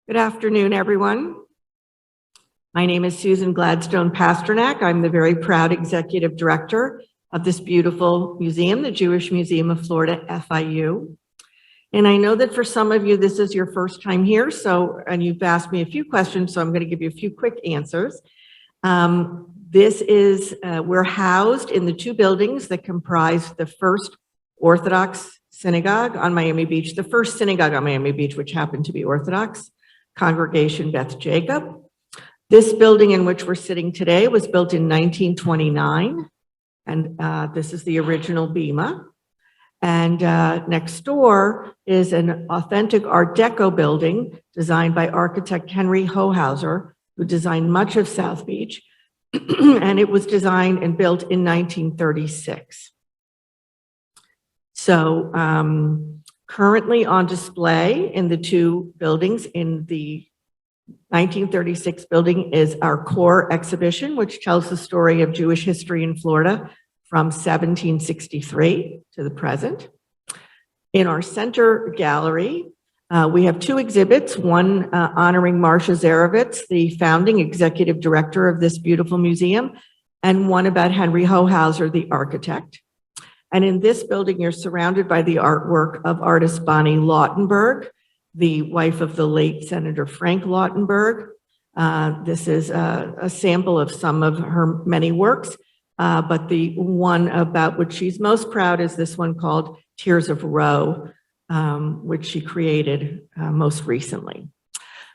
Good afternoon, everyone. My name is Susan Gladstone Pasternak. I'm the very proud executive director of this beautiful museum, the Jewish Museum of Florida-FIU. And I know that for some of you, this is your first time here, and you've asked me a few questions, so I'm going to give you a few quick answers. We're housed in the two buildings that comprise the first Orthodox synagogue on Miami Beach, the first synagogue on Miami Beach, which happened to be Orthodox, Congregation Beth Jacob. This building in which we're sitting today was built in 1929, and this is the original Bima. And next door is an authentic Art Deco building designed by architect Henry Hohauser, who designed much of South Beach, and it was designed and built in 1936. So currently on display in the two buildings, in the 1936 building is our core exhibition, which tells the story of Jewish history in Florida from 1763 to the present. In our center gallery, we have two exhibits, one honoring Marcia Zarevitz, the founding executive director of this beautiful museum, and one about Henry Hohauser, the architect. And in this building, you're surrounded by the artwork of artist Bonnie Lautenberg, the wife of the late Senator Frank Lautenberg. This is a sample of some of her many works, but the one about which she's most proud is this one called Tears of Roe, which she created most recently.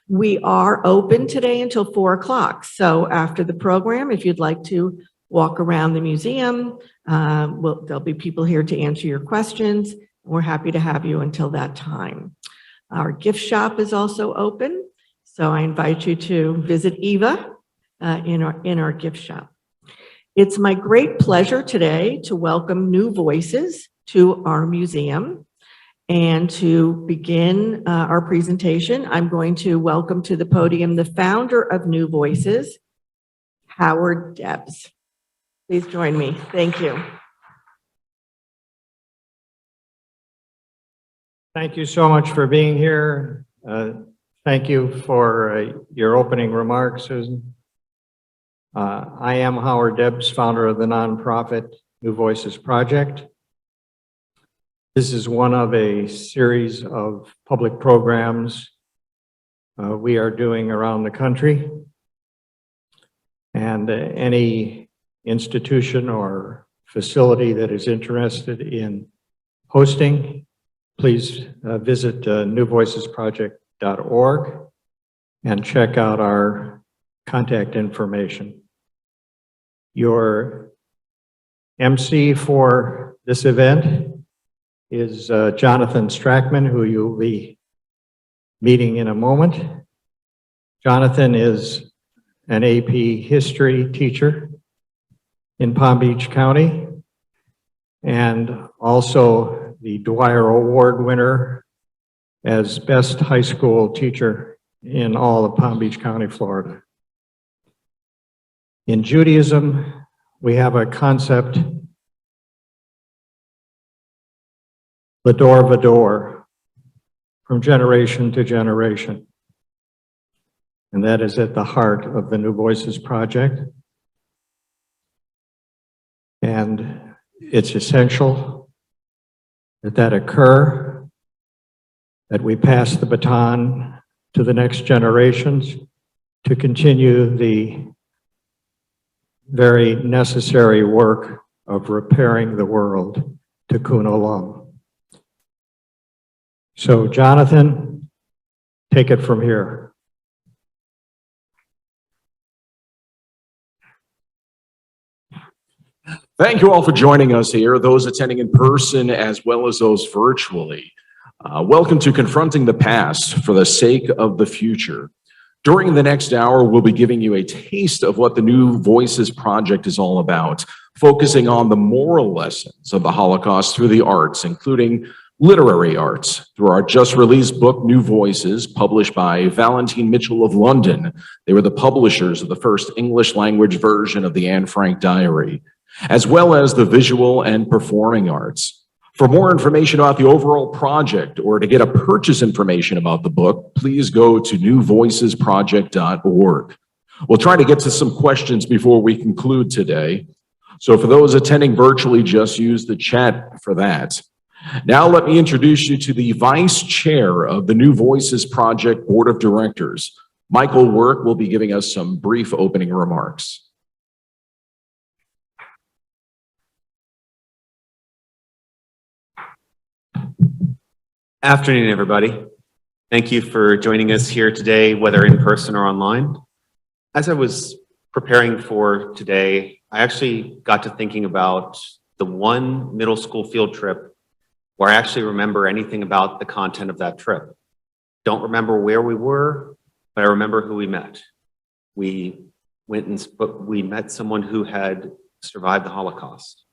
We are open today until 4 o'clock. So after the program, if you'd like to walk around the museum, there'll be people here to answer your questions. We're happy to have you until that time. Our gift shop is also open, so I invite you to visit Eva in our gift shop. It's my great pleasure today to welcome New Voices to our museum. And to begin our presentation, I'm going to welcome to the podium the founder of New Voices, Howard Debs. Please join me. Thank you. Thank you so much for being here. Thank you for your opening remarks, Susan. I am Howard Debs, founder of the nonprofit New Voices Project. This is one of a series of public programs we are doing around the country. And any institution or facility that is interested in hosting, please visit NewVoicesProject.org and check out our contact information. Your MC for this event is Jonathan Strackman, who you'll be meeting in a moment. Jonathan is an AP history teacher in Palm Beach County and also the Dwyer Award winner as best high school teacher in all of Palm Beach County, Florida. In Judaism, we have a concept, Lador Vador, from generation to generation. And that is at the heart of the New Voices Project. And it's essential that that occur, that we pass the baton to the next generations to continue the very necessary work of repairing the world, Tikkun Olam. So Jonathan, take it from here. Thank you all for joining us here, those attending in person as well as those virtually. Welcome to Confronting the Past for the Sake of the Future. During the next hour, we'll be giving you a taste of what the New Voices Project is all about, focusing on the moral lessons of the Holocaust through the arts, including literary arts, through our just released book, New Voices, published by Valentine Mitchell of London. They were the publishers of the first English language version of the Anne Frank Diary, as well as the visual and performing arts. For more information about the overall project or to get a purchase information about the book, please go to NewVoicesProject.org. We'll try to get to some questions before we conclude today. So for those attending virtually, just use the chat for that. Now let me introduce you to the Vice Chair of the New Voices Project Board of Directors. Michael Work will be giving us some brief opening remarks. Afternoon, everybody. Thank you for joining us here today, whether in person or online. As I was preparing for today, I actually got to thinking about the one middle school field trip where I actually remember anything about the content of that trip. Don't remember where we were, but I remember who we met. We went and we met someone who had survived the Holocaust.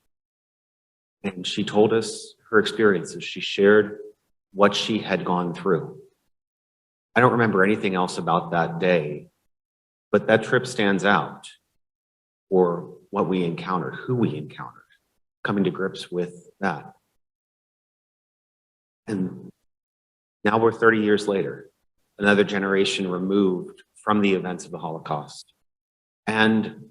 And she told us her experiences. She shared what she had gone through. I don't remember anything else about that day, but that trip stands out for what we encountered, who we encountered, coming to grips with that. And now we're 30 years later, another generation removed from the events of the Holocaust. And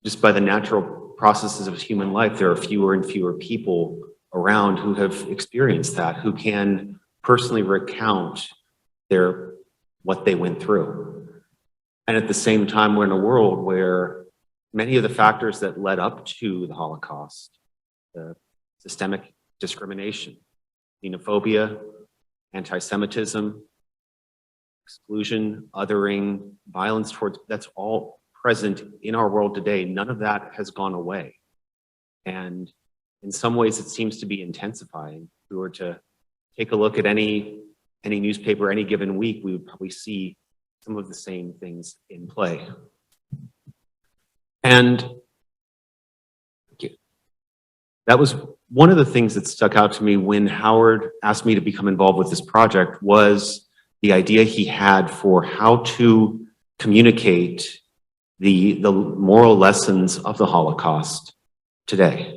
just by the natural processes of human life, there are fewer and fewer people around who have experienced that, who can personally recount what they went through. And at the same time, we're in a world where many of the factors that led up to the Holocaust, the systemic discrimination, xenophobia, anti-Semitism, exclusion, othering, violence towards, that's all present in our world today. None of that has gone away. And in some ways, it seems to be intensifying. If we were to take a look at any newspaper any given week, we would probably see some of the same things in play. And that was one of the things that stuck out to me when Howard asked me to become involved with this project, was the idea he had for how to communicate the moral lessons of the Holocaust today.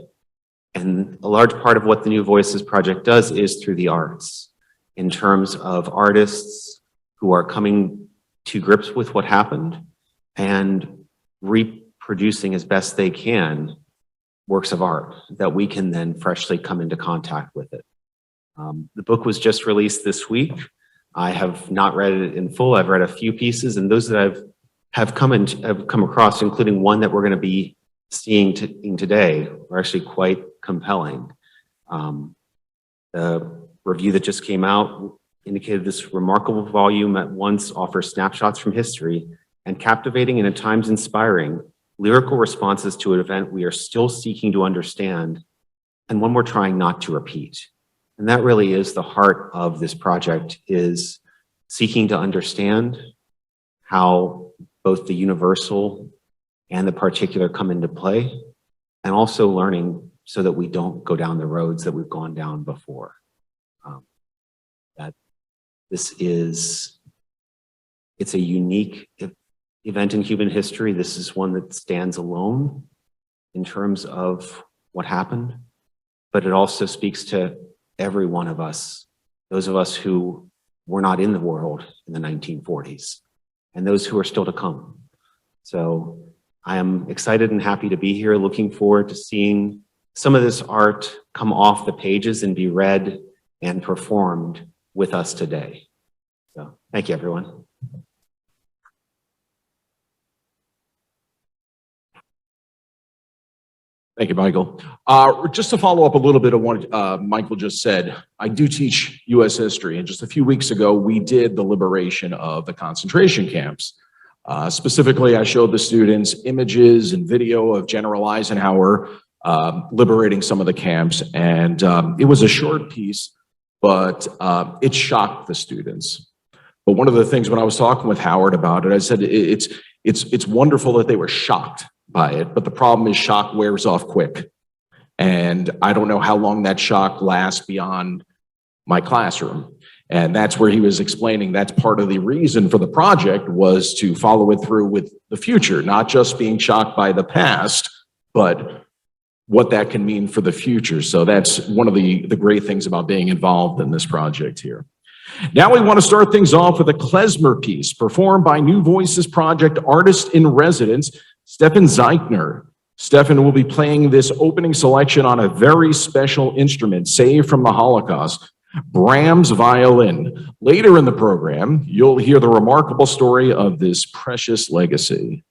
And a large part of what the New Voices Project does is through the arts, in terms of artists who are coming to grips with what happened and reproducing as best they can works of art that we can then freshly come into contact with it. The book was just released this week. I have not read it in full. I've read a few pieces, and those that have come across, including one that we're going to be seeing today, are actually quite compelling. The review that just came out indicated this remarkable volume at once offers snapshots from history and captivating and at times inspiring lyrical responses to an event we are still seeking to understand and one we're trying not to repeat. And that really is the heart of this project, is seeking to understand how both the universal and the particular come into play, and also learning so that we don't go down the roads that we've gone down before. That this is, it's a unique event in human history. This is one that stands alone in terms of what happened, but it also speaks to every one of us, those of us who were not in the world in the 1940s, and those who are still to come. So I am excited and happy to be here, looking forward to seeing some of this art come off the pages and be read and performed with us today. So thank you, everyone. Thank you, Michael. Just to follow up a little bit of what Michael just said, I do teach U.S. history, and just a few weeks ago, we did the liberation of the concentration camps. Specifically, I showed the students images and video of General Eisenhower liberating some of the camps, and it was a short piece, but it shocked the students. But one of the things when I was talking with Howard about it, I said it's wonderful that they were shocked by it, but the problem is shock wears off quick. And I don't know how long that shock lasts beyond my classroom. And that's where he was explaining that's part of the reason for the project, was to follow it through with the future, not just being shocked by the past, but what that can mean for the future. So that's one of the great things about being involved in this project here. Now we want to start things off with a Klezmer piece performed by New Voices Project artist in residence, Steffen Zeichner. Steffen will be playing this opening selection on a very special instrument saved from the Holocaust, Bram's violin. Later in the program, you'll hear the remarkable story of this precious legacy.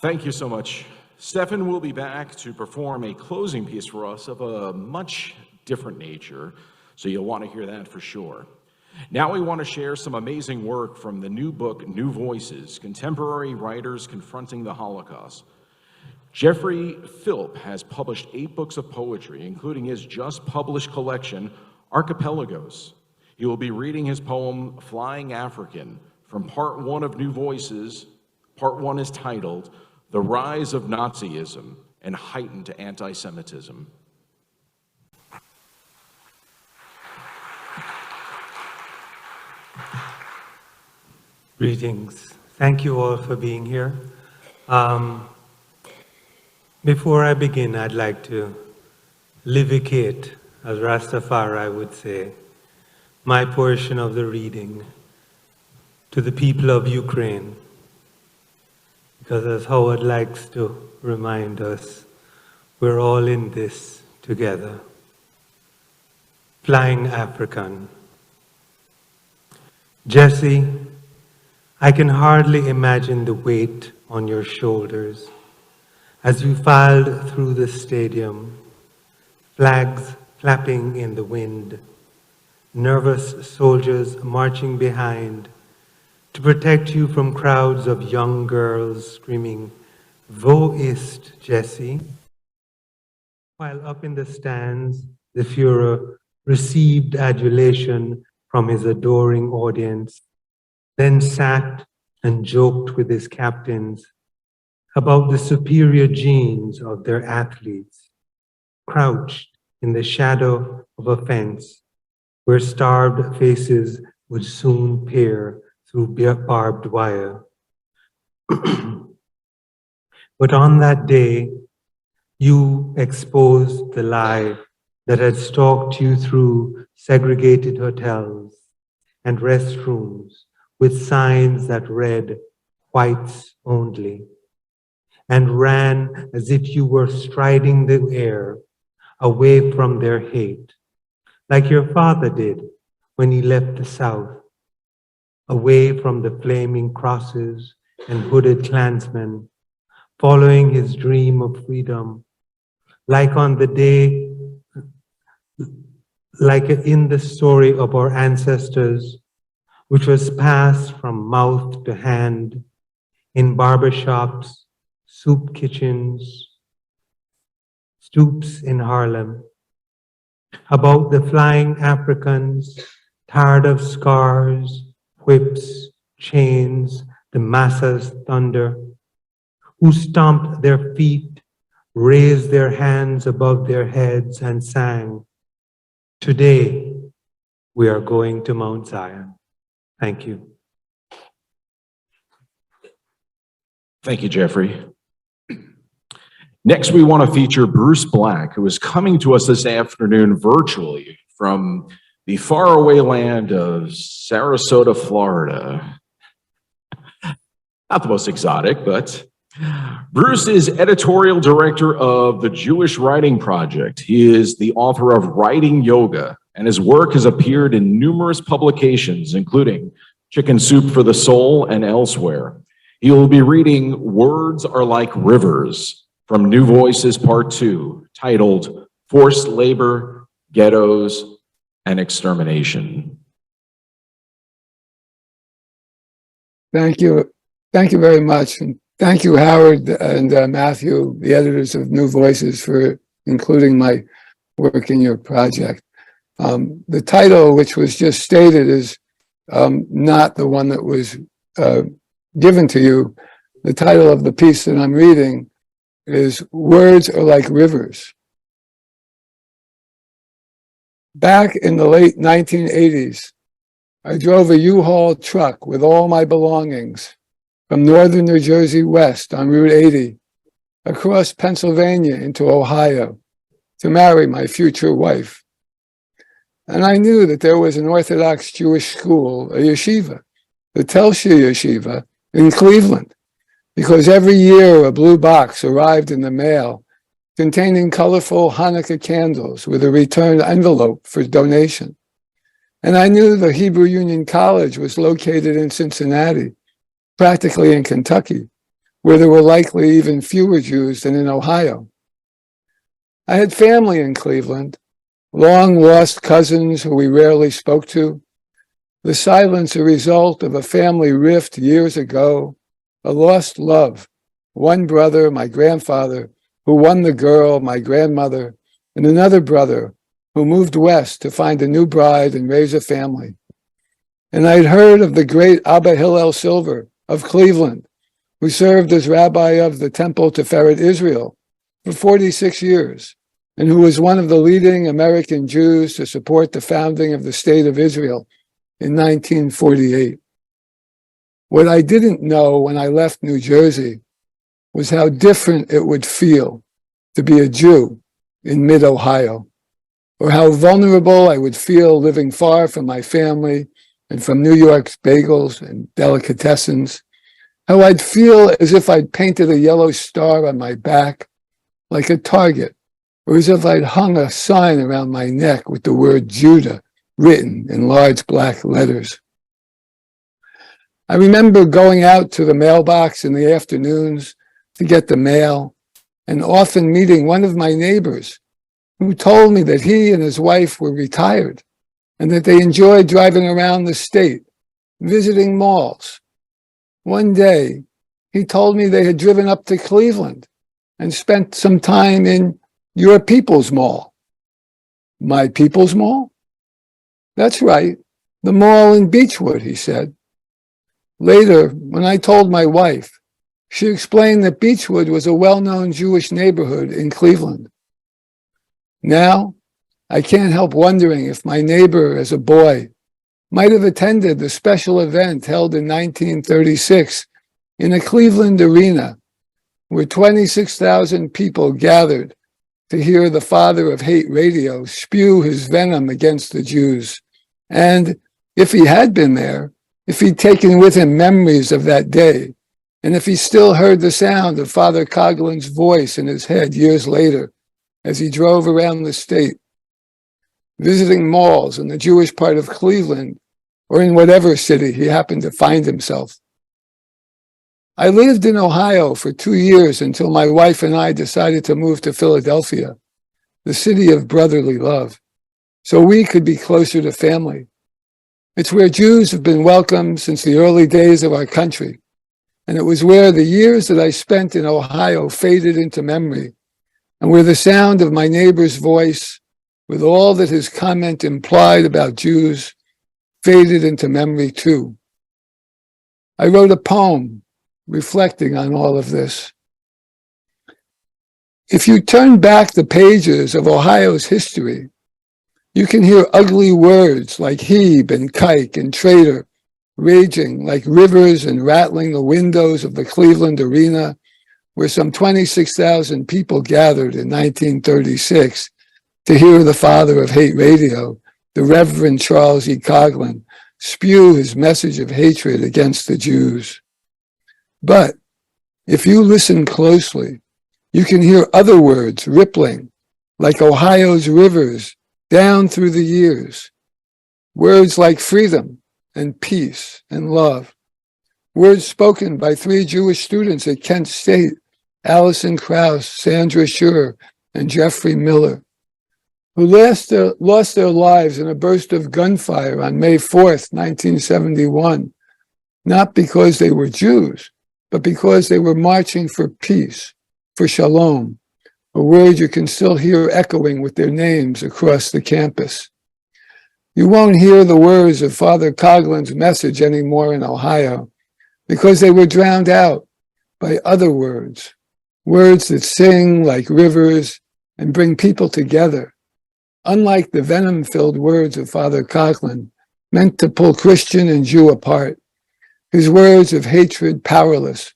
Thank you so much. Steffen will be back to perform a closing piece for us of a much different nature, so you'll want to hear that for sure. Now we want to share some amazing work from the new book, New Voices, Contemporary Writers Confronting the Holocaust. Geoffrey Philp has published 8 books of poetry, including his just published collection, Archipelagos. He will be reading his poem, Flying African, from part 1 of New Voices. Part 1 is titled, The Rise of Nazism and Heightened Anti-Semitism. Greetings. Thank you all for being here. Before I begin, I'd like to livicate, as Rastafari would say, my portion of the reading to the people of Ukraine. because as Howard likes to remind us, we're all in this together. Flying African. Jesse, I can hardly imagine the weight on your shoulders as you filed through the stadium, flags flapping in the wind, nervous soldiers marching behind to protect you from crowds of young girls screaming, "Wo ist Jesse?" While up in the stands, the Führer received adulation from his adoring audience, then sat and joked with his captains about the superior genes of their athletes, crouched in the shadow of a fence where starved faces would soon peer through barbed wire. But on that day, you exposed the lie that had stalked you through segregated hotels and restrooms with signs that read, "Whites only," and ran as if you were striding the air away from their hate, like your father did when he left the South, away from the flaming crosses and hooded Klansmen, following his dream of freedom, like on the day, like in the story of our ancestors, which was passed from mouth to hand in barbershops, soup kitchens, stoops in Harlem, about the flying Africans, tired of scars, whips, chains, the massa's thunder, who stomped their feet, raised their hands above their heads and sang, "Today we are going to Mount Zion." Thank you. Thank you, Geoffrey. Next, we want to feature Bruce Black, who is coming to us this afternoon virtually from the faraway land of Sarasota, Florida. Not the most exotic, but Bruce is editorial director of the Jewish Writing Project. He is the author of Writing Yoga, and his work has appeared in numerous publications, including Chicken Soup for the Soul and elsewhere. He will be reading Words Are Like Rivers from New Voices Part 2, titled Forced Labor, Ghettos, and Extermination. Thank you. Thank you very much. And thank you, Howard and Matthew, the editors of New Voices, for including my work in your project. The title, which was just stated, is not the one that was given to you. The title of the piece that I'm reading is Words Are Like Rivers. Back in the late 1980s, I drove a U-Haul truck with all my belongings from northern New Jersey west on Route 80 across Pennsylvania into Ohio to marry my future wife. And I knew that there was an Orthodox Jewish school, a yeshiva, the Telshe Yeshiva in Cleveland, because every year a blue box arrived in the mail containing colorful Hanukkah candles with a return envelope for donation. And I knew the Hebrew Union College was located in Cincinnati, practically in Kentucky, where there were likely even fewer Jews than in Ohio. I had family in Cleveland, long-lost cousins who we rarely spoke to, the silence a result of a family rift years ago, a lost love, one brother, my grandfather, who won the girl, my grandmother, and another brother who moved west to find a new bride and raise a family. And I'd heard of the great Abba Hillel Silver of Cleveland, who served as rabbi of the Temple Tiferet Israel for 46 years, and who was one of the leading American Jews to support the founding of the State of Israel in 1948. What I didn't know when I left New Jersey was how different it would feel to be a Jew in mid-Ohio, or how vulnerable I would feel living far from my family and from New York's bagels and delicatessens, how I'd feel as if I'd painted a yellow star on my back like a target, or as if I'd hung a sign around my neck with the word Judah written in large black letters. I remember going out to the mailbox in the afternoons to get the mail, and often meeting one of my neighbors who told me that he and his wife were retired and that they enjoyed driving around the state, visiting malls. One day, he told me they had driven up to Cleveland and spent some time in your People's Mall. My People's Mall? That's right, the mall in Beechwood, he said. Later, when I told my wife, she explained that Beechwood was a well-known Jewish neighborhood in Cleveland. Now, I can't help wondering if my neighbor as a boy might have attended the special event held in 1936 in a Cleveland arena where 26,000 people gathered to hear the father of hate radio spew his venom against the Jews. And if he had been there, if he'd taken with him memories of that day, and if he still heard the sound of Father Coughlin's voice in his head years later as he drove around the state, visiting malls in the Jewish part of Cleveland or in whatever city he happened to find himself. I lived in Ohio for 2 years until my wife and I decided to move to Philadelphia, the city of brotherly love, so we could be closer to family. It's where Jews have been welcomed since the early days of our country, and it was where the years that I spent in Ohio faded into memory, and where the sound of my neighbor's voice, with all that his comment implied about Jews, faded into memory too. I wrote a poem reflecting on all of this. If you turn back the pages of Ohio's history, you can hear ugly words like heeb and kike and traitor raging like rivers and rattling the windows of the Cleveland arena where some 26,000 people gathered in 1936 to hear the father of hate radio, the Reverend Charles E. Coughlin, spew his message of hatred against the Jews. But if you listen closely, you can hear other words rippling like Ohio's rivers down through the years. Words like freedom and peace and love. Words spoken by 3 Jewish students at Kent State, Allison Krauss, Sandra Schur, and Geoffrey Miller, who lost their lives in a burst of gunfire on May 4th, 1971, not because they were Jews, but because they were marching for peace, for shalom, a word you can still hear echoing with their names across the campus. You won't hear the words of Father Coughlin's message anymore in Ohio because they were drowned out by other words, words that sing like rivers and bring people together, unlike the venom-filled words of Father Coughlin, meant to pull Christian and Jew apart, his words of hatred powerless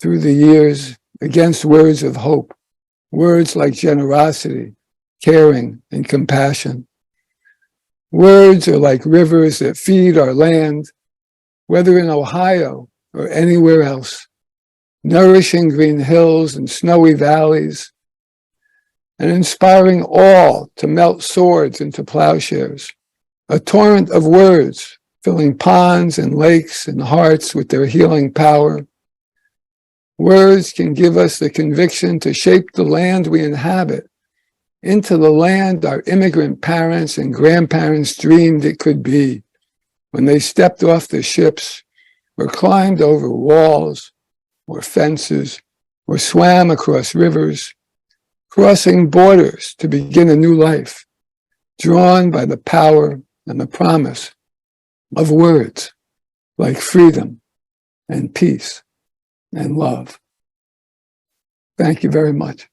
through the years against words of hope, words like generosity, caring, and compassion. Words are like rivers that feed our land, whether in Ohio or anywhere else, nourishing green hills and snowy valleys, and inspiring all to melt swords into plowshares, a torrent of words filling ponds and lakes and hearts with their healing power. Words can give us the conviction to shape the land we inhabit into the land our immigrant parents and grandparents dreamed it could be when they stepped off the ships or climbed over walls or fences or swam across rivers, crossing borders to begin a new life, drawn by the power and the promise of words like freedom and peace and love. Thank you very much.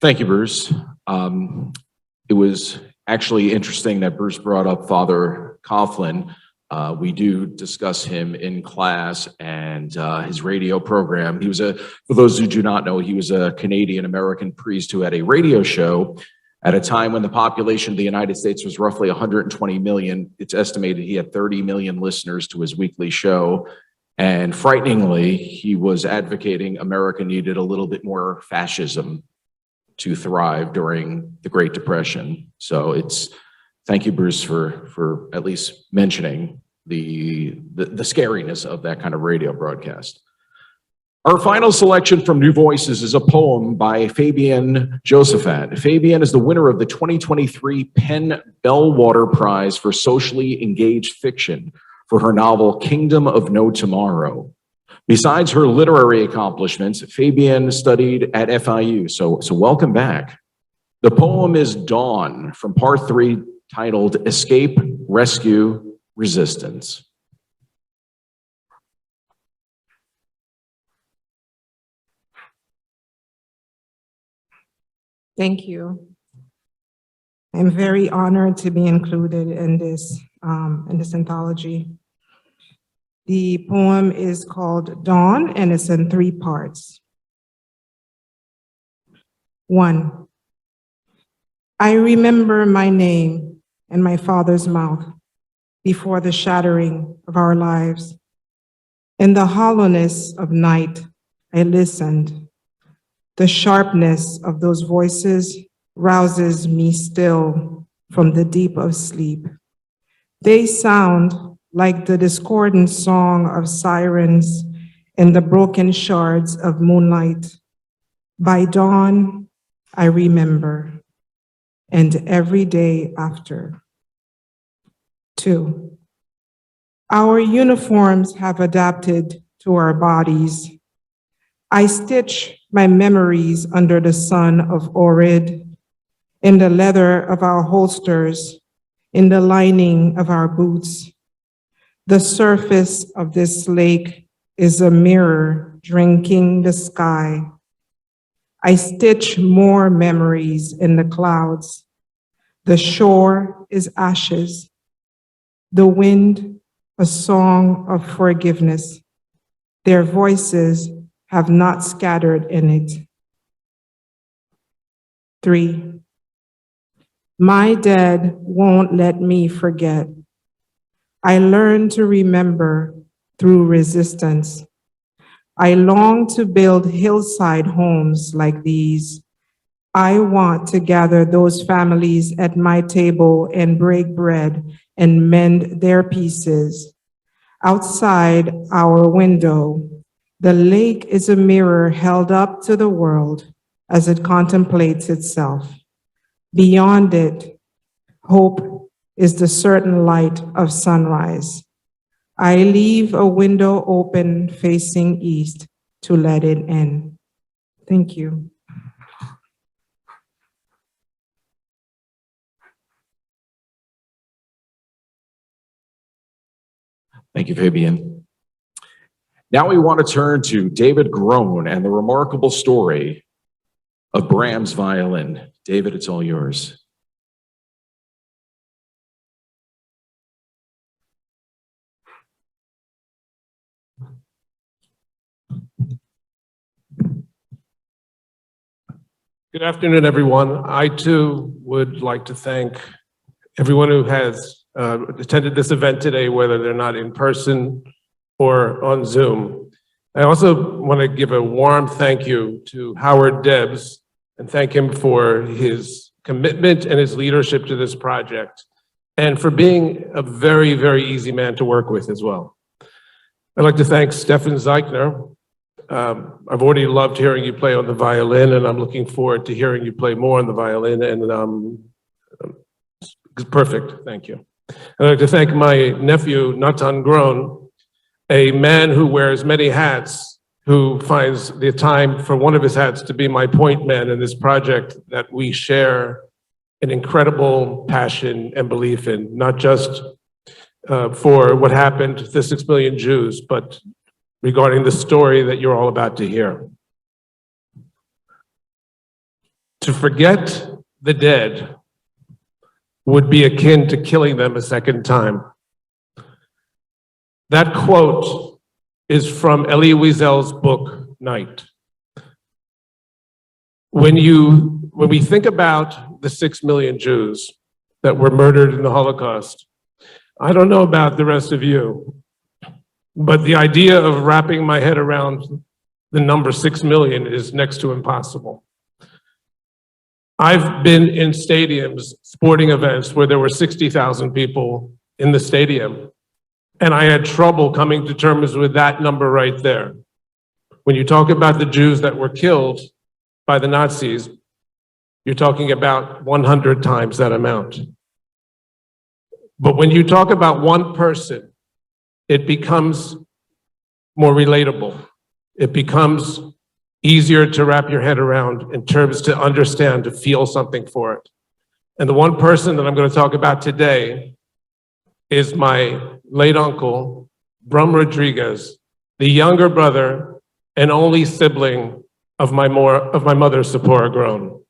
Thank you, Bruce. It was actually interesting that Bruce brought up Father Coughlin. We do discuss him in class and his radio program. He was for those who do not know, he was a Canadian-American priest who had a radio show At a time when the population of the United States was roughly 120 million, it's estimated he had 30 million listeners to his weekly show. And frighteningly, he was advocating America needed a little bit more fascism to thrive during the Great Depression. So thank you, Bruce, for at least mentioning the scariness of that kind of radio broadcast. Our final selection from New Voices is a poem by Fabienne Josaphat. Fabienne is the winner of the 2023 Penn Bellwater Prize for Socially Engaged Fiction for her novel Kingdom of No Tomorrow. Besides her literary accomplishments, Fabienne studied at FIU, so welcome back. The poem is Dawn from part 3, titled Escape, Rescue, Resistance. Thank you. I'm very honored to be included in this anthology. The poem is called Dawn, and it's in 3 parts. 1. I remember my name in my father's mouth before the shattering of our lives. In the hollowness of night, I listened. The sharpness of those voices rouses me still from the deep of sleep. They sound like the discordant song of sirens in the broken shards of moonlight. By dawn, I remember, and every day after. 2. Our uniforms have adapted to our bodies. I stitch my memories under the sun of Orid, in the leather of our holsters, in the lining of our boots. The surface of this lake is a mirror drinking the sky. I stitch more memories in the clouds. The shore is ashes. The wind, a song of forgiveness. Their voices have not scattered in it. 3. My dead won't let me forget. I learned to remember through resistance. I long to build hillside homes like these. I want to gather those families at my table and break bread and mend their pieces. Outside our window, the lake is a mirror held up to the world as it contemplates itself. Beyond it, hope is the certain light of sunrise. I leave a window open facing east to let it in. Thank you. Thank you, Fabienne. Now we want to turn to David Groen and the remarkable story of Bram's violin. David, it's all yours. Good afternoon, everyone. I too would like to thank everyone who has attended this event today, whether they're not in person or on Zoom. I also want to give a warm thank you to Howard Debs and thank him for his commitment and his leadership to this project and for being a very, very easy man to work with as well. I'd like to thank Steffen Zeichner. I've already loved hearing you play on the violin, and I'm looking forward to hearing you play more on the violin, and it's perfect, thank you. I'd like to thank my nephew, David Groen, a man who wears many hats, who finds the time for one of his hats to be my point man in this project that we share an incredible passion and belief in, not just for what happened to the 6 million Jews, but regarding the story that you're all about to hear. To forget the dead would be akin to killing them a second time. That quote is from Elie Wiesel's book, Night. when we think about the 6 million Jews that were murdered in the Holocaust, I don't know about the rest of you, but the idea of wrapping my head around the number 6 million is next to impossible. I've been in stadiums, sporting events, where there were 60,000 people in the stadium, and I had trouble coming to terms with that number right there. When you talk about the Jews that were killed by the Nazis, you're talking about 100 times that amount. But when you talk about one person, it becomes more relatable. It becomes easier to wrap your head around in terms to understand, to feel something for it. And the one person that I'm going to talk about today is my late uncle, Bram Rodriguez, the younger brother and only sibling of my mother, Sephora Groen.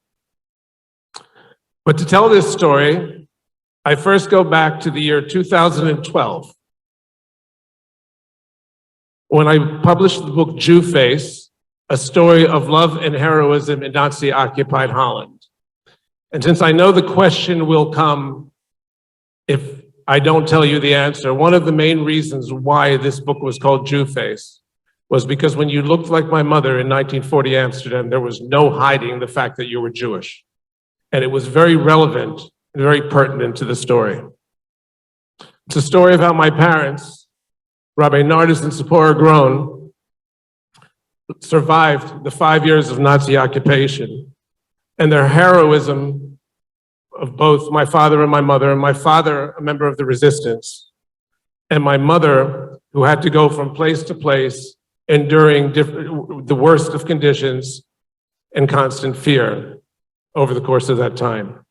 But to tell this story, I first go back to the year 2012, when I published the book Jew Face, a story of love and heroism in Nazi-occupied Holland. And since I know the question will come if I don't tell you the answer, one of the main reasons why this book was called Jew Face was because when you looked like my mother in 1940 Amsterdam, there was no hiding the fact that you were Jewish. And it was very relevant and very pertinent to the story. It's a story of how my parents, Rabbi Nardis and Sephora Groen, survived the 5 years of Nazi occupation, and their heroism of both my father and my father, a member of the resistance, and my mother, who had to go from place to place, enduring the worst of conditions and constant fear over the course of that time.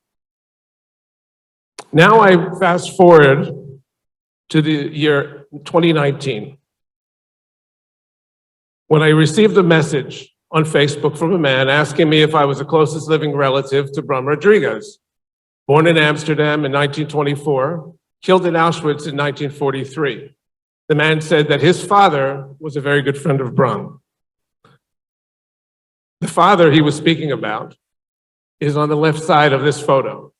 Now I fast forward to the year 2019, when I received a message on Facebook from a man asking me if I was the closest living relative to Bram Rodriguez, born in Amsterdam in 1924, killed in Auschwitz in 1943. The man said that his father was a very good friend of Bram. The father he was speaking about is on the left side of this photo.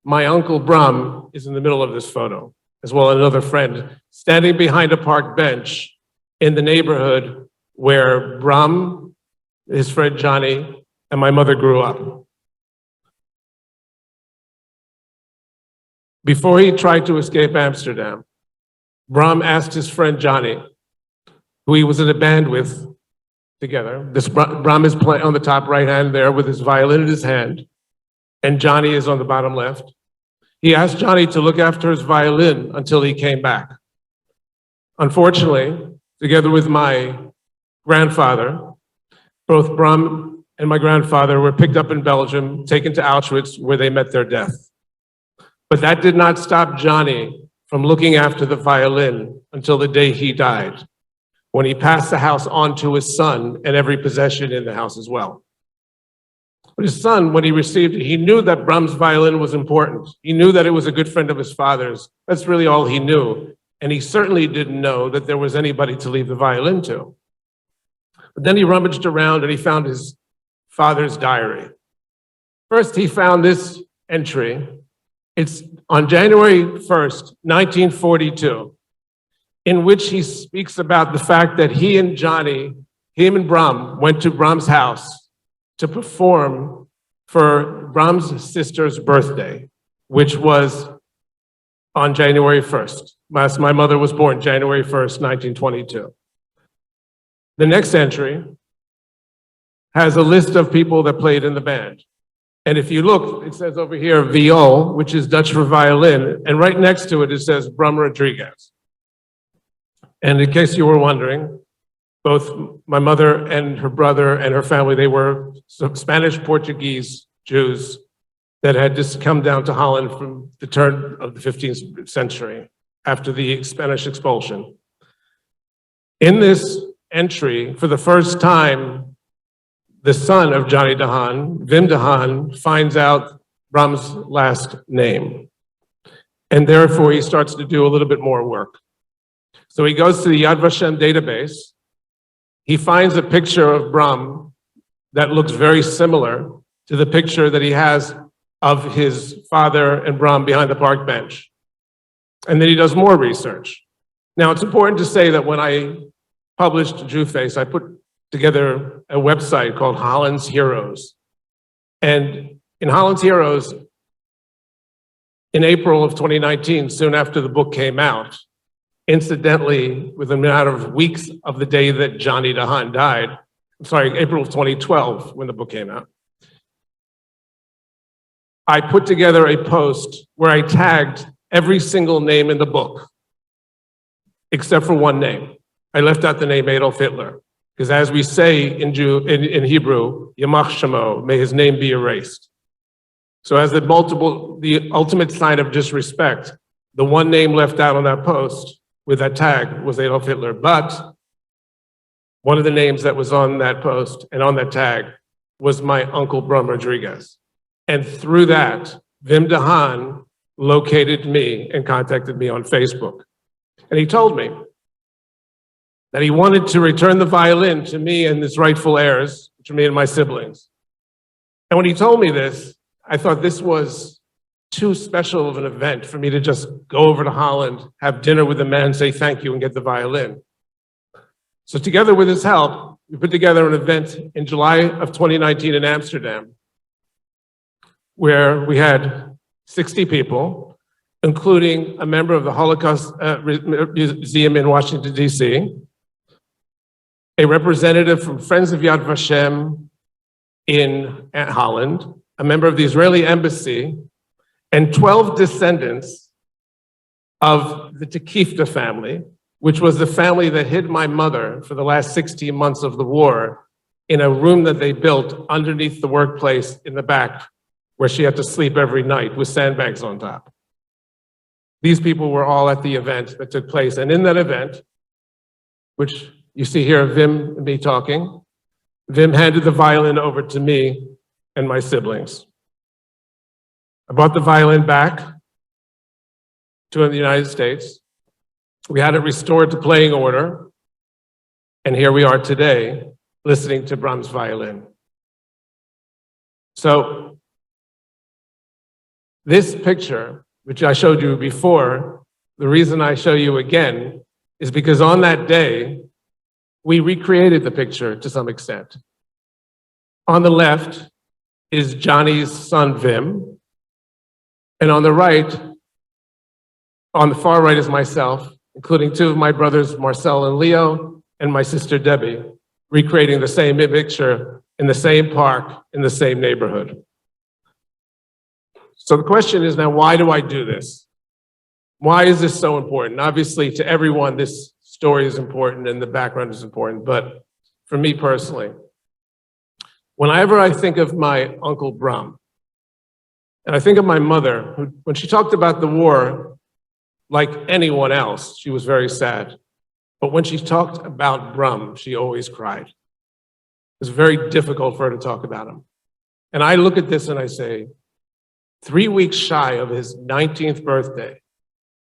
My uncle Bram is in the middle of this photo, as well as another friend, standing behind a park bench in the neighborhood where Bram, his friend Johnny, and my mother grew up. Before he tried to escape Amsterdam, Bram asked his friend Johnny, who he was in a band with together. Bram is playing on the top right hand there with his violin in his hand, and Johnny is on the bottom left. He asked Johnny to look after his violin until he came back. Unfortunately, together with my grandfather, both Bram and my grandfather were picked up in Belgium, taken to Auschwitz, where they met their death. But that did not stop Johnny from looking after the violin until the day he died, when he passed the house on to his son and every possession in the house as well. But his son, when he received it, he knew that Bram's violin was important. He knew that it was a good friend of his father's. That's really all he knew. And he certainly didn't know that there was anybody to leave the violin to. But then he rummaged around and he found his father's diary. First, he found this entry. It's on January 1st, 1942, in which he speaks about the fact that he and Johnny, him and Bram, went to Bram's house to perform for Bram's sister's birthday, which was on January 1st. My mother was born January 1st, 1922. The next entry has a list of people that played in the band. And if you look, it says over here, viol, which is Dutch for violin, and right next to it, it says Bram Rodriguez. And in case you were wondering, both my mother and her brother and her family, they were Spanish Portuguese Jews that had just come down to Holland from the turn of the 15th century after the Spanish expulsion. In this entry, for the first time, the son of Johnny Dehaan, Wim Dehaan, finds out Bram's last name. And therefore, he starts to do a little bit more work. So he goes to the Yad Vashem database. He finds a picture of Bram that looks very similar to the picture that he has of his father and Bram behind the park bench. And then he does more research. Now, it's important to say that when I published Jew Face, I put together a website called Holland's Heroes. And in Holland's Heroes, in April of 2019, soon after the book came out, incidentally, within a matter of weeks of the day that Johnny DeHaan died, I'm sorry, April of 2012, when the book came out, I put together a post where I tagged every single name in the book, except for one name. I left out the name Adolf Hitler, because as we say in Hebrew, Yamach Shemo, may his name be erased. So as the ultimate sign of disrespect, the one name left out on that post with that tag was Adolf Hitler. But one of the names that was on that post and on that tag was my uncle Bram Rodriguez. And through that, Wim DeHaan located me and contacted me on Facebook. And he told me that he wanted to return the violin to me and its rightful heirs, which are me and my siblings. And when he told me this, I thought this was too special of an event for me to just go over to Holland, have dinner with the man, say thank you, and get the violin. So together with his help, we put together an event in July of 2019 in Amsterdam, where we had 60 people, including a member of the Holocaust Museum in Washington, D.C., a representative from Friends of Yad Vashem in Holland, a member of the Israeli embassy, and 12 descendants of the Tekifta family, which was the family that hid my mother for the last 16 months of the war in a room that they built underneath the workplace in the back, where she had to sleep every night with sandbags on top. These people were all at the event that took place. And in that event, which you see here, Wim and me talking, Wim handed the violin over to me and my siblings. I brought the violin back to the United States. We had it restored to playing order. And here we are today, listening to Brahms' violin. So this picture, which I showed you before, the reason I show you again is because on that day, we recreated the picture to some extent. On the left is Johnny's son, Wim. And on the right, on the far right is myself, including two of my brothers, Marcel and Leo, and my sister, Debbie, recreating the same picture in the same park, in the same neighborhood. So the question is now, why do I do this? Why is this so important? Obviously, to everyone, this story is important and the background is important, but for me personally, whenever I think of my Uncle Bram, and I think of my mother, who, when she talked about the war, like anyone else, she was very sad. But when she talked about Bram, she always cried. It was very difficult for her to talk about him. And I look at this and I say, 3 weeks shy of his 19th birthday,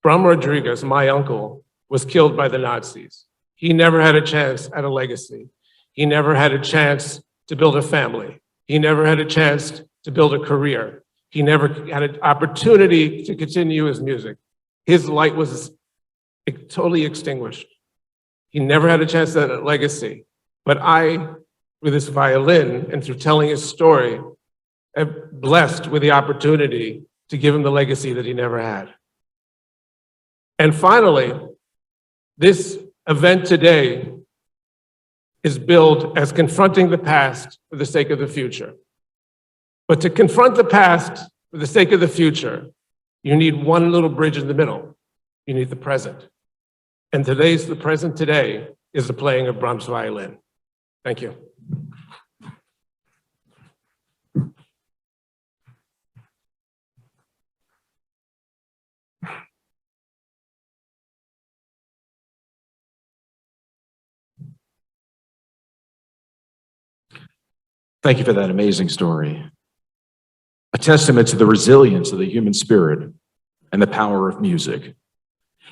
Bram Rodriguez, my uncle, was killed by the Nazis. He never had a chance at a legacy. He never had a chance to build a family. He never had a chance to build a career. He never had an opportunity to continue his music. His light was totally extinguished. He never had a chance at a legacy. But I, with this violin and through telling his story, am blessed with the opportunity to give him the legacy that he never had. And finally, this event today is billed as confronting the past for the sake of the future. But to confront the past for the sake of the future, you need one little bridge in the middle. You need the present. And the present today is the playing of Brahms' violin. Thank you. Thank you for that amazing story. A testament to the resilience of the human spirit and the power of music.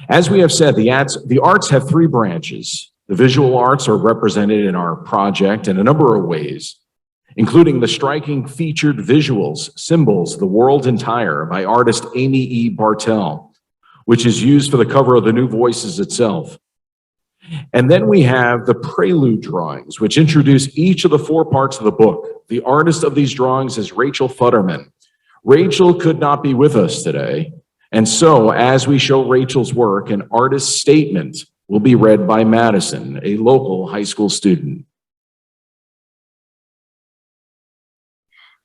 As we have said, the arts have three branches. The visual arts are represented in our project in a number of ways. including the striking featured visuals, Symbols, The World Entire by artist Amy E. Bartell, which is used for the cover of the New Voices itself. And then we have the prelude drawings, which introduce each of the 4 parts of the book. The artist of these drawings is Rachel Futterman. Rachel could not be with us today, and so as we show Rachel's work, an artist's statement will be read by Madison, a local high school student.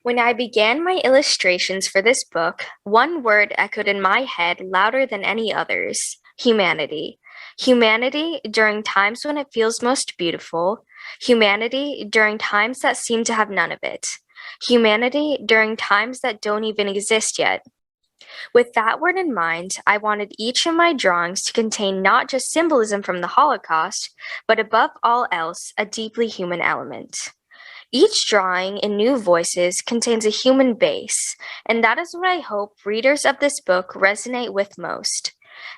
When I began my illustrations for this book, one word echoed in my head louder than any others: humanity. Humanity during times when it feels most beautiful. Humanity during times that seem to have none of it. Humanity during times that don't even exist yet. With that word in mind, I wanted each of my drawings to contain not just symbolism from the Holocaust, but above all else, a deeply human element. Each drawing in New Voices contains a human base, and that is what I hope readers of this book resonate with most.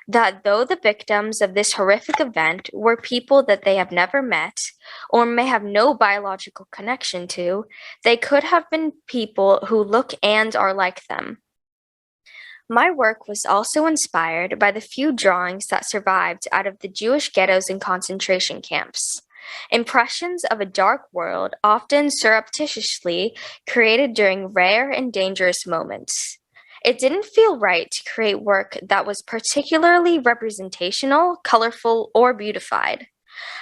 That though the victims of this horrific event were people that they have never met, or may have no biological connection to, they could have been people who look and are like them. My work was also inspired by the few drawings that survived out of the Jewish ghettos and concentration camps. Impressions of a dark world often surreptitiously created during rare and dangerous moments. It didn't feel right to create work that was particularly representational, colorful, or beautified.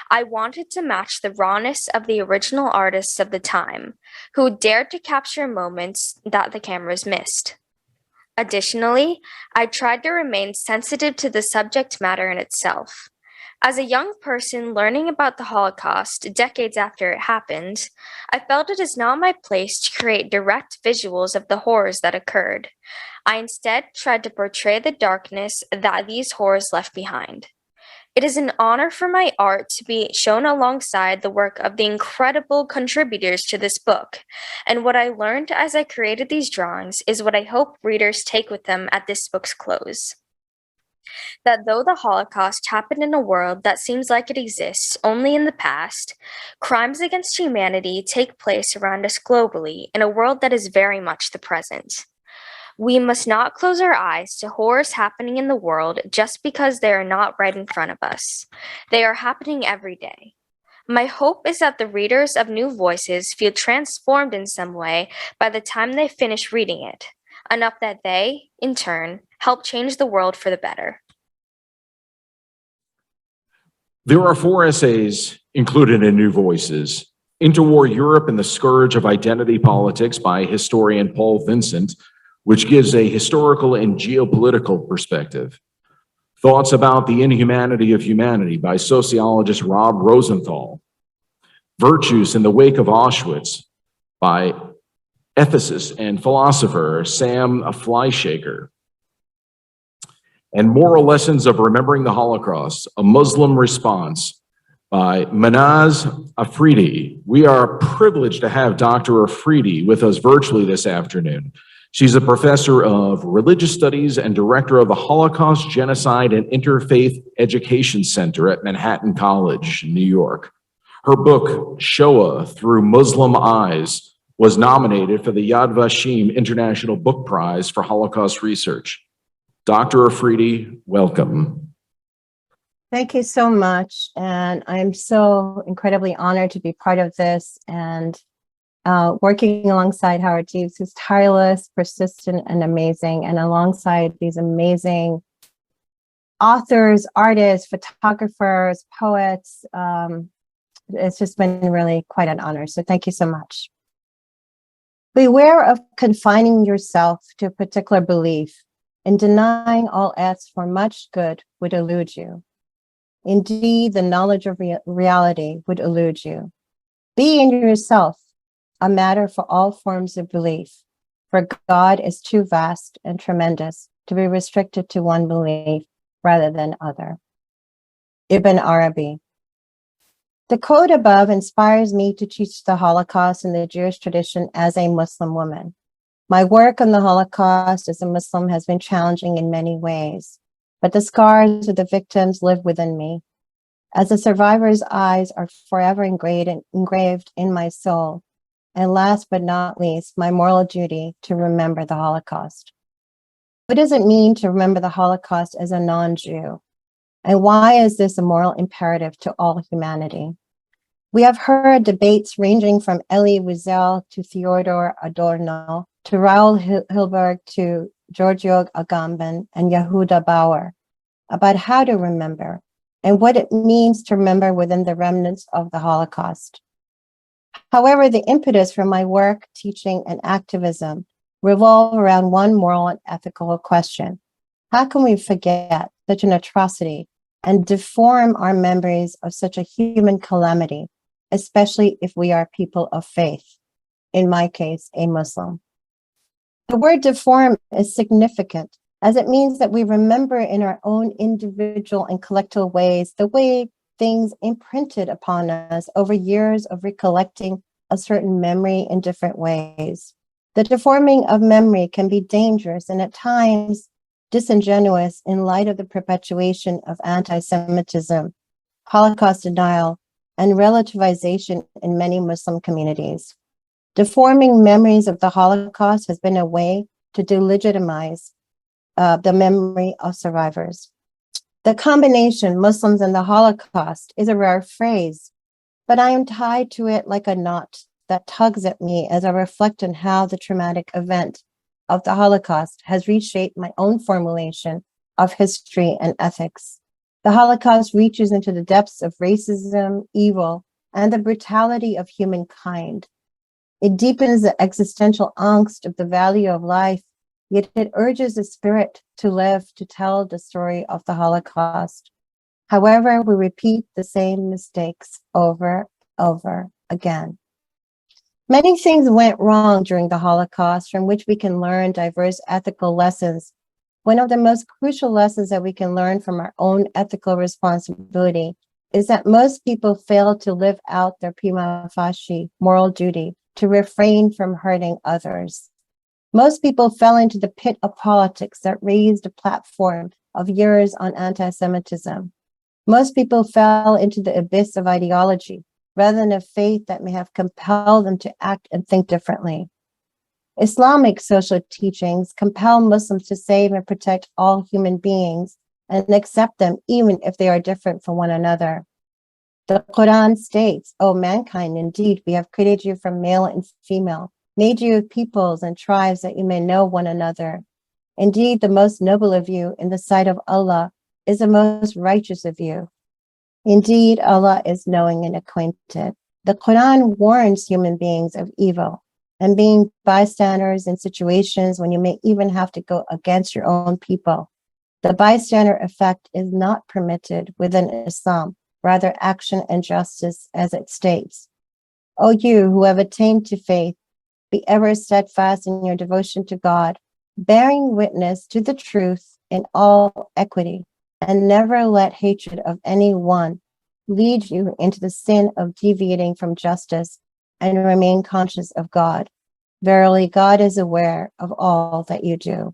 I wanted to match the rawness of the original artists of the time, who dared to capture moments that the cameras missed. Additionally, I tried to remain sensitive to the subject matter in itself. As a young person learning about the Holocaust decades after it happened, I felt it is not my place to create direct visuals of the horrors that occurred. I instead tried to portray the darkness that these horrors left behind. It is an honor for my art to be shown alongside the work of the incredible contributors to this book, and what I learned as I created these drawings is what I hope readers take with them at this book's close. That though the Holocaust happened in a world that seems like it exists only in the past, crimes against humanity take place around us globally in a world that is very much the present. We must not close our eyes to horrors happening in the world just because they are not right in front of us. They are happening every day. My hope is that the readers of New Voices feel transformed in some way by the time they finish reading it, enough that they, in turn, help change the world for the better. There are 4 essays included in New Voices: Interwar Europe and the Scourge of Identity Politics by historian Paul Vincent, which gives a historical and geopolitical perspective. Thoughts about the Inhumanity of Humanity by sociologist Rob Rosenthal. Virtues in the Wake of Auschwitz by ethicist and philosopher Sam Fleischaker. And Moral Lessons of Remembering the Holocaust, A Muslim Response by Mehnaz Afridi. We are privileged to have Dr. Afridi with us virtually this afternoon. She's a professor of religious studies and director of the Holocaust, Genocide, and Interfaith Education Center at Manhattan College, New York. Her book, Shoah Through Muslim Eyes, was nominated for the Yad Vashem International Book Prize for Holocaust Research. Dr. Afridi, welcome. Thank you so much. And I'm so incredibly honored to be part of this and working alongside Howard Jeeves, who's tireless, persistent, and amazing, and alongside these amazing authors, artists, photographers, poets. It's just been really quite an honor. So thank you so much. Beware of confining yourself to a particular belief, and denying all else for much good would elude you. Indeed, the knowledge of reality would elude you. Be in yourself a matter for all forms of belief, for God is too vast and tremendous to be restricted to one belief rather than other. Ibn Arabi. The quote above inspires me to teach the Holocaust in the Jewish tradition as a Muslim woman. My work on the Holocaust as a Muslim has been challenging in many ways, but the scars of the victims live within me. As a survivor's eyes are forever engraved in my soul, and last but not least, my moral duty to remember the Holocaust. What does it mean to remember the Holocaust as a non-Jew? And why is this a moral imperative to all humanity? We have heard debates ranging from Elie Wiesel to Theodor Adorno to Raoul Hilberg to Giorgio Agamben and Yehuda Bauer about how to remember and what it means to remember within the remnants of the Holocaust. However, the impetus for my work, teaching, and activism revolve around one moral and ethical question. How can we forget such an atrocity and deform our memories of such a human calamity, especially if we are people of faith, in my case, a Muslim? The word deform is significant as it means that we remember in our own individual and collective ways the way things imprinted upon us over years of recollecting a certain memory in different ways. The deforming of memory can be dangerous and at times disingenuous in light of the perpetuation of anti-Semitism, Holocaust denial, and relativization in many Muslim communities. Deforming memories of the Holocaust has been a way to delegitimize the memory of survivors. The combination Muslims and the Holocaust is a rare phrase, but I am tied to it like a knot that tugs at me as I reflect on how the traumatic event of the Holocaust has reshaped my own formulation of history and ethics. The Holocaust reaches into the depths of racism, evil, and the brutality of humankind. It deepens the existential angst of the value of life, yet it urges the spirit to live to tell the story of the Holocaust. However, we repeat the same mistakes over and over again. Many things went wrong during the Holocaust from which we can learn diverse ethical lessons. One of the most crucial lessons that we can learn from our own ethical responsibility is that most people fail to live out their prima facie moral duty to refrain from hurting others. Most people fell into the pit of politics that raised a platform of years on anti-Semitism. Most people fell into the abyss of ideology rather than a faith that may have compelled them to act and think differently. Islamic social teachings compel Muslims to save and protect all human beings and accept them even if they are different from one another. The Quran states, "O mankind, indeed, we have created you from male and female, made you of peoples and tribes that you may know one another. Indeed, the most noble of you in the sight of Allah is the most righteous of you. Indeed, Allah is knowing and acquainted." The Quran warns human beings of evil and being bystanders in situations when you may even have to go against your own people. The bystander effect is not permitted within Islam, rather action and justice as it states. O you who have attained to faith, be ever steadfast in your devotion to God, bearing witness to the truth in all equity, and never let hatred of any one lead you into the sin of deviating from justice, and remain conscious of God. Verily, God is aware of all that you do.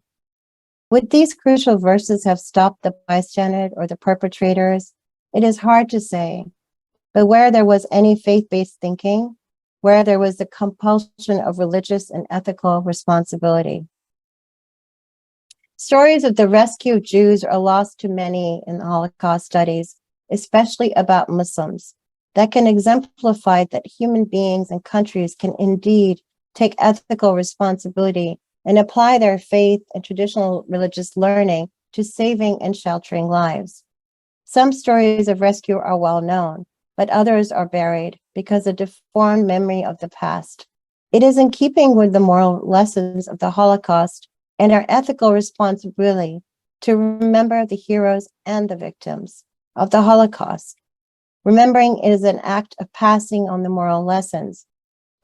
Would these crucial verses have stopped the bystander or the perpetrators? It is hard to say, but where there was any faith-based thinking, where there was the compulsion of religious and ethical responsibility. Stories of the rescue of Jews are lost to many in Holocaust studies, especially about Muslims, that can exemplify that human beings and countries can indeed take ethical responsibility and apply their faith and traditional religious learning to saving and sheltering lives. Some stories of rescue are well known, but others are buried because of deformed memory of the past. It is in keeping with the moral lessons of the Holocaust and our ethical responsibility to remember the heroes and the victims of the Holocaust. Remembering is an act of passing on the moral lessons.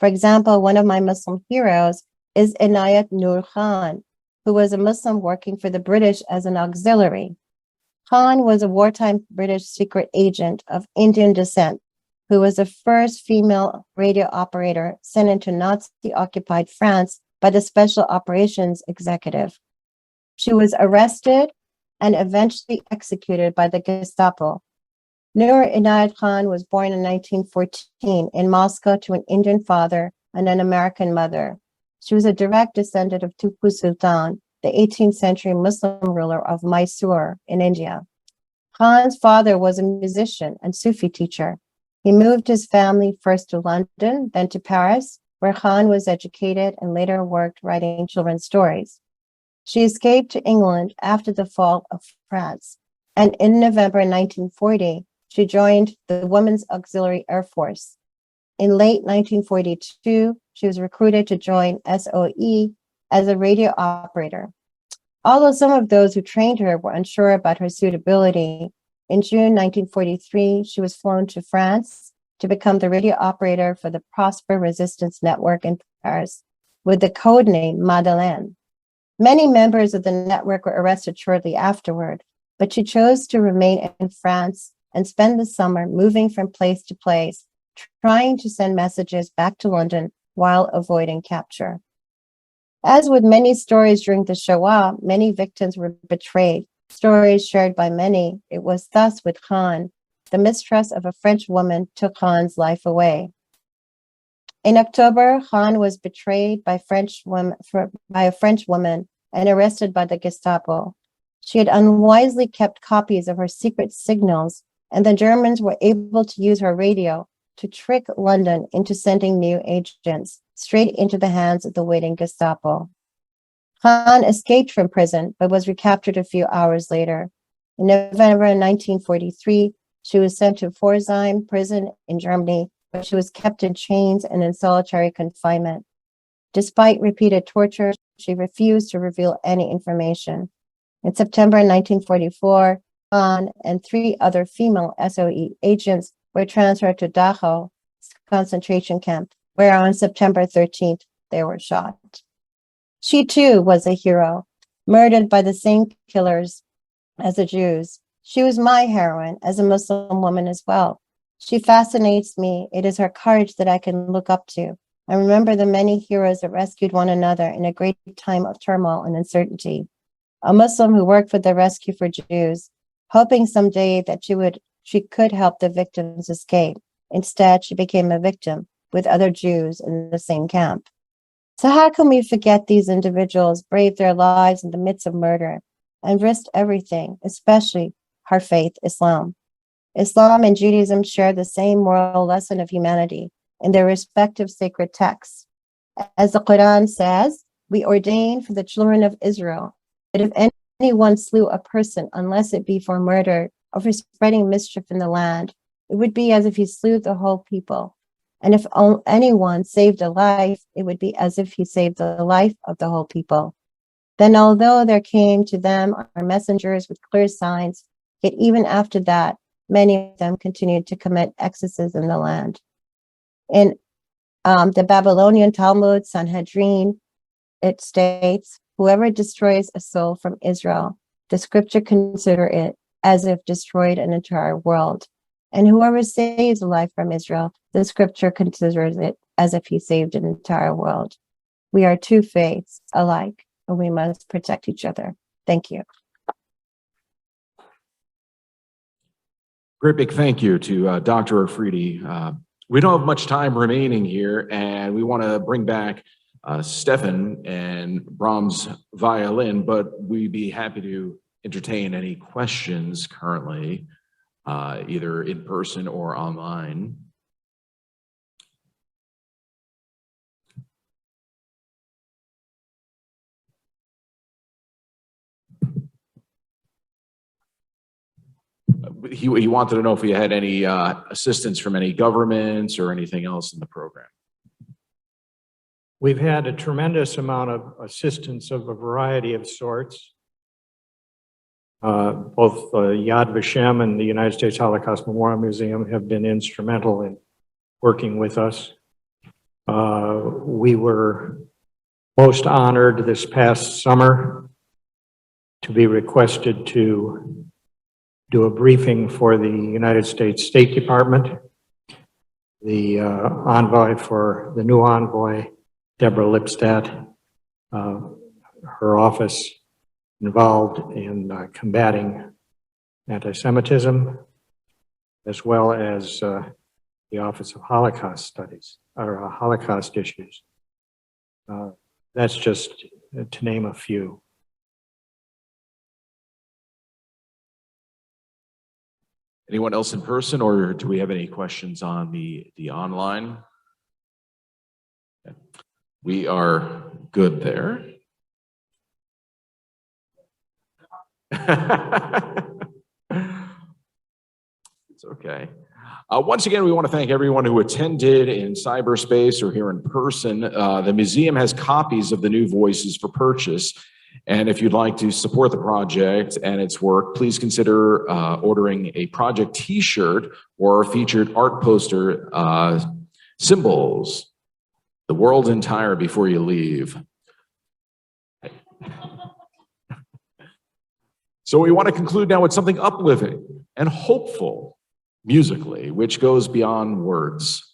For example, one of my Muslim heroes is Inayat Nur Khan, who was a Muslim working for the British as an auxiliary. Khan was a wartime British secret agent of Indian descent, who was the first female radio operator sent into Nazi-occupied France by the Special Operations Executive. She was arrested and eventually executed by the Gestapo. Nur Inayat Khan was born in 1914 in Moscow to an Indian father and an American mother. She was a direct descendant of Tipu Sultan, the 18th century Muslim ruler of Mysore in India. Khan's father was a musician and Sufi teacher. He moved his family first to London, then to Paris, where Khan was educated and later worked writing children's stories. She escaped to England after the fall of France, and in November 1940, she joined the Women's Auxiliary Air Force. In late 1942, she was recruited to join SOE as a radio operator. Although some of those who trained her were unsure about her suitability, in June 1943, she was flown to France to become the radio operator for the Prosper Resistance Network in Paris with the code name Madeleine. Many members of the network were arrested shortly afterward, but she chose to remain in France and spend the summer moving from place to place, trying to send messages back to London while avoiding capture. As with many stories during the Shoah, many victims were betrayed. Stories shared by many. It was thus with Khan. The mistrust of a French woman took Khan's life away. In October, Khan was betrayed by a French woman and arrested by the Gestapo. She had unwisely kept copies of her secret signals, and the Germans were able to use her radio to trick London into sending new agents straight into the hands of the waiting Gestapo. Khan escaped from prison, but was recaptured a few hours later. In November 1943, she was sent to Pforzheim prison in Germany, where she was kept in chains and in solitary confinement. Despite repeated torture, she refused to reveal any information. In September 1944, Khan and 3 other female SOE agents were transferred to Dachau concentration camp, where on September 13th, they were shot. She too was a hero, murdered by the same killers as the Jews. She was my heroine as a Muslim woman as well. She fascinates me. It is her courage that I can look up to. I remember the many heroes that rescued one another in a great time of turmoil and uncertainty. A Muslim who worked for the Rescue for Jews, hoping someday that she could help the victims escape. Instead, she became a victim with other Jews in the same camp. So how can we forget these individuals braved their lives in the midst of murder and risked everything, especially her faith, Islam? Islam and Judaism share the same moral lesson of humanity in their respective sacred texts. As the Quran says, we ordain for the children of Israel that if anyone slew a person, unless it be for murder or for spreading mischief in the land, it would be as if he slew the whole people. And if anyone saved a life, it would be as if he saved the life of the whole people. Then although there came to them our messengers with clear signs, yet even after that, many of them continued to commit excesses in the land. In the Babylonian Talmud, Sanhedrin, it states, whoever destroys a soul from Israel, the scripture consider it as if destroyed an entire world. And whoever saves a life from Israel, the scripture considers it as if he saved an entire world. We are two faiths alike, and we must protect each other. Thank you. Great big thank you to Dr. Afridi. We don't have much time remaining here, and we want to bring back Steffen and Bram's violin, but we'd be happy to entertain any questions currently, either in person or online. He wanted to know if we had any assistance from any governments or anything else in the program. We've had a tremendous amount of assistance of a variety of sorts. Both Yad Vashem and the United States Holocaust Memorial Museum have been instrumental in working with us. We were most honored this past summer to be requested to do a briefing for the United States State Department. The new envoy, Deborah Lipstadt, her office involved in combating anti-Semitism, as well as the Office of Holocaust Studies, or Holocaust Issues. That's just to name a few. Anyone else in person, or do we have any questions on the online? We are good there. It's okay. Once again, we want to thank everyone who attended in cyberspace or here in person. The museum has copies of the New Voices for purchase. And if you'd like to support the project and its work, please consider ordering a project t-shirt or featured art poster, symbols, the world entire before you leave. So we want to conclude now with something uplifting and hopeful musically, which goes beyond words.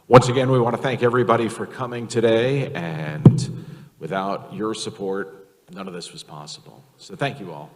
Once again, we want to thank everybody for coming today, and without your support, none of this was possible. So thank you all.